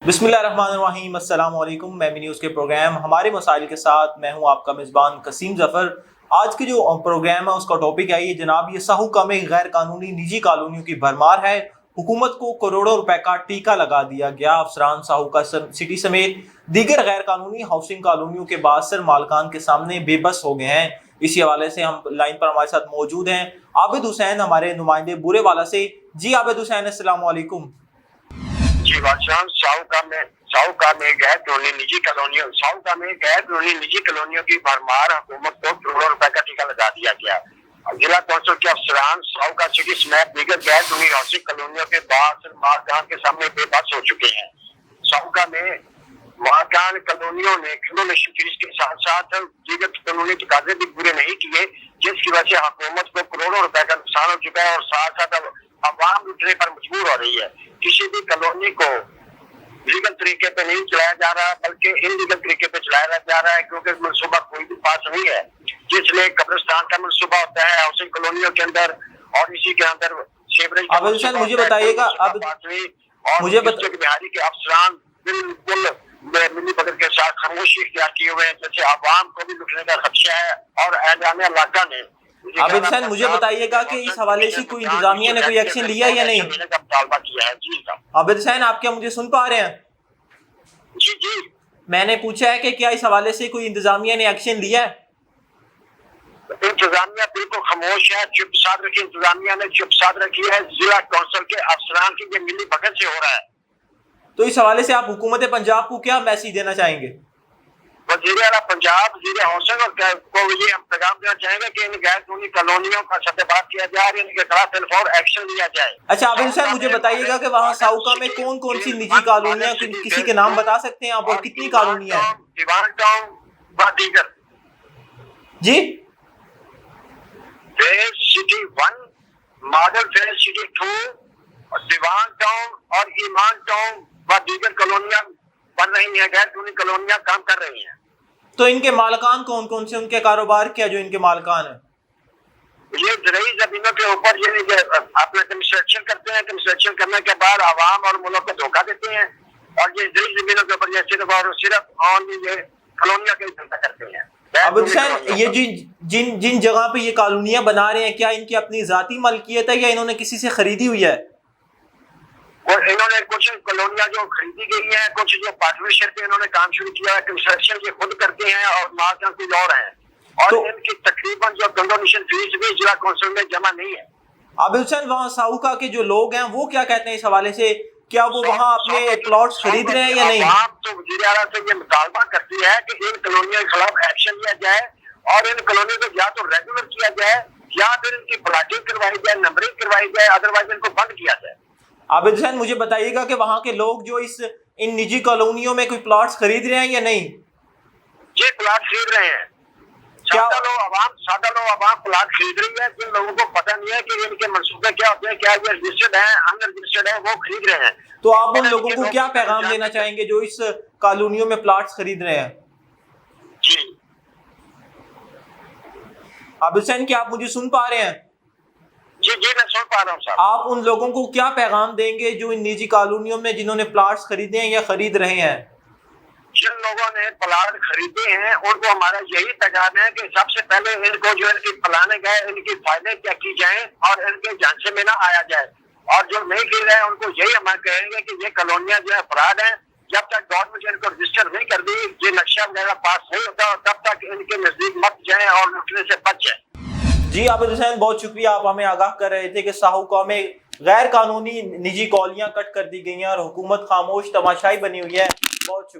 बिस्मिल्लाहिर्रहमानिर्रहीम, अस्सलाम वालेकुम। मैमी न्यूज़ के प्रोग्राम हमारे मसाइल के साथ मैं हूं आपका मेज़बान कसीम ज़फ़र। आज के जो प्रोग्राम है उसका टॉपिक है ये जनाब, ये साहूका में गैर कानूनी निजी कॉलोनियों की भरमार है। हुकूमत को करोड़ों रुपए का टीका लगा दिया गया। अफसरान साहूका सिटी समेत दीगर गैर कानूनी हाउसिंग कॉलोनियों के बासर मालकान के सामने बेबस हो गए हैं। इसी हवाले से हम लाइन पर हमारे साथ मौजूद हैं आबिद हुसैन, हमारे नुमाइंदे बुरे वाला से। जी आबिद हुसैन, अस्सलाम वालेकुम। जी बादशाह, साहूका में गैर कानूनी निजी कॉलोनियों की भरमार हुकूमत को करोड़ों रुपए का टीका लगा दिया गया। जिला कौंसिल के अफसरान साहूका सिटी समेत दीगर गैर कानूनी हाउसिंग कॉलोनियों के बाहर मालकान के सामने बेबस हो चुके हैं। साहूका में मालकान कॉलोनियों ने क्रिमिनल फीस के साथ साथ दीगर कानूनी तकाजे भी पूरे नहीं किए, जिसकी वजह से हुकूमत को करोड़ों रुपए का नुकसान हो चुका है और साथ साथ अब अवाम लुटने पर मजबूर हो रही है। किसी भी कॉलोनी को लीगल तरीके पे नहीं चलाया जा रहा बल्कि इनलीगल तरीके पे चलाया जा रहा है, क्योंकि मनसूबा कोई भी पास नहीं है। जिसमें कब्रिस्तान का मनसूबा होता है हाउसिंग कॉलोनियों के अंदर और इसी के अंदर सेवरेज मुझे बताइएगा, अब मुझे बिहारी के अफसरान बिल्कुल मिली बदल के साथ खामोशी इख्तियार किए हुए हैं, जैसे आवाम को भी लुटने का खदशा है। और ऐलान इलाका ने आबिद हुसैन, मुझे बताइएगा कि इस हवाले से कोई इंतजामिया ने कोई एक्शन लिया या नहीं? आबिद हुसैन, आप क्या मुझे सुन पा रहे हैं? जी जी, मैंने पूछा है कि क्या इस हवाले से कोई इंतजामिया ने एक्शन लिया है? इंतजामिया बिल्कुल खामोश है, चुप साध रखी। इंतजामिया ने चुप साध रखी है। जिला कौंसिल के अफसरान की ये मिली भगत से हो रहा है। तो इस हवाले से आप हुकूमत पंजाब को क्या मैसेज देना चाहेंगे? वज़ीर आला पंजाब, वज़ीर हाउसिंग को ये हम पैगाम देना चाहेंगे कि इन गैर कानूनी कॉलोनियों का सत्यापात किया जाए और इनके खिलाफ फौर एक्शन लिया जाए। अच्छा आबिद हुसैन, मुझे बताइएगा कि वहाँ साहूका में कौन कौन सी निजी कॉलोनियाँ, किसी के नाम बता सकते हैं आप, और कितनी कॉलोनियाँ हैं? दीवान टाउन व दीगर। जी, phase city 1, model phase city 2, Diwan town और ईमान टाउन व दीगर कॉलोनियाँ बन रही हैं। गैर कानूनी कॉलोनियाँ काम कर रही हैं। तो इनके मालकान कौन कौन से, उनके कारोबार क्या जो इनके मालकान है? ये ज़रूरी जमीनों के ऊपर ये अपना कंस्ट्रक्शन करते हैं। कंस्ट्रक्शन करने के बाद आवाम और मुल्क को धोखा देते हैं और ये ज़रूरी जमीनों के ऊपर ये सिर्फ और सिर्फ ये कॉलोनियाँ के धंधा करते हैं। आबिद हुसैन, ये जिन जिन जगह पे ये कॉलोनियाँ बना रहे हैं, क्या इनकी अपनी जाती मलकियत है या इन्होंने किसी से खरीदी हुई है? और इन्होंने कुछ कॉलोनियाँ जो खरीदी गई हैं, कुछ जो पार्टनरशिप पे इन्होंने काम शुरू किया है। कंस्ट्रक्शन ये खुद करते हैं और मालकान कोई और हैं। और तो इनकी तकरीबन जो कंडोनेशन फीस भी जिला कौंसिल में जमा नहीं है। आबिद हुसैन, वहाँ साहूका के जो लोग हैं वो क्या कहते हैं इस हवाले से? क्या वो वहाँ अपने प्लॉट्स खरीद रहे हैं या नहीं? आप तो वज़ीर आला से ये मुतालबा करती है कि इन कॉलोनियों के खिलाफ एक्शन लिया जाए और इन कॉलोनियों को या तो रेगुलर किया जाए या फिर इनकी प्लाटिंग करवाई जाए, नंबरिंग करवाई जाए, अदरवाइज इनको बंद किया जाए। आबिद हुसैन, मुझे बताइएगा कि वहाँ के लोग जो इन निजी कॉलोनियों में कोई प्लॉट्स खरीद रहे हैं या नहीं? ये प्लाट खरीद रहे हैं। सादा लोग आवाम प्लाट खरीद रही है। जिन लोगों को पता नहीं है कि इनके मंसूबे क्या होते हैं, क्या ये रजिस्टर्ड है अनरजिस्टर्ड है, वो खरीद रहे हैं। तो आप उन लोगों को क्या पैगाम देना चाहेंगे जो इस कॉलोनियों में प्लॉट्स खरीद रहे हैं? जी आबिद हुसैन, क्या आप मुझे सुन पा रहे हैं? जी जी, मैं सुन पा रहा हूँ साहब। आप उन लोगों को क्या पैगाम देंगे जो इन निजी कॉलोनियों में जिन्होंने प्लॉट्स खरीदे हैं या खरीद रहे हैं? जिन लोगों ने प्लाट खरीदे हैं उनको हमारा यही पैगाम है कि सबसे पहले इनको जो इनकी प्लानिंग है, इनकी फायदे क्या की जाए और इनके झांसे में ना आया जाए। और जो नहीं खरीद रहे हैं उनको यही हम कहेंगे कि ये कॉलोनियाँ जो है फ्रॉड है। जब तक गवर्नमेंट इनको रजिस्टर नहीं कर दी, ये नक्शा वगैरह पास नहीं होता, तब तक इनके नजदीक मत जाए और लुटने से बच जाए। जी आबिद हुसैन, बहुत शुक्रिया। आप हमें आगाह कर रहे थे कि साहूका में गैर कानूनी निजी कॉलोनियाँ कट कर दी गई हैं और हुकूमत खामोश तमाशाई बनी हुई है। बहुत शुक्रिया।